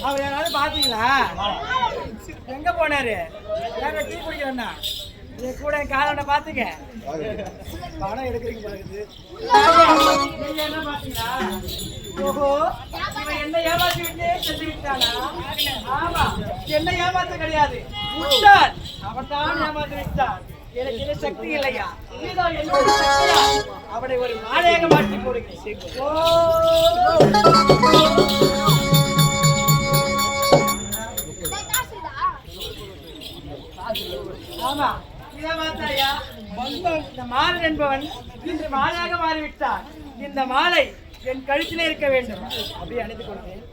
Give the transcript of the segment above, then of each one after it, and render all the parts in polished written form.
அவர் யாராவது பாத்தீங்களா? எங்க போனாரு? வேற டீ குடிக்கிறேன்னா கூட என் காலோட பாத்துங்க. பணம் எடுக்கிறீங்க பாக்குது. நீங்க என்ன பாத்தீங்களா? ஓஹோ, இவன் என்ன ஏமாத்தி விட்டு செஞ்சு விட்டானா? ஆமா, என்ன ஏமாத்த கிடையாது, முட்டாள். அவன் தான் ஏமாத்தி விட்டான். எனக்கு என்ன சக்தி இல்லையா? இதுதான் என்னோட சக்தியா? அவனை ஒரு மாலையாக மாற்றி போடுகிறேன். ஆமா, இதை பார்த்தாயா? இந்த மாறன் என்பவன் இன்று மாலையாக மாறிவிட்டான். இந்த மாலை என் கழுத்திலே இருக்க வேண்டும். அப்படியே அணைத்துக் கொள்கிறேன்.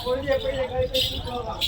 பொழுது எப்படி கழுத்தில் போவான்?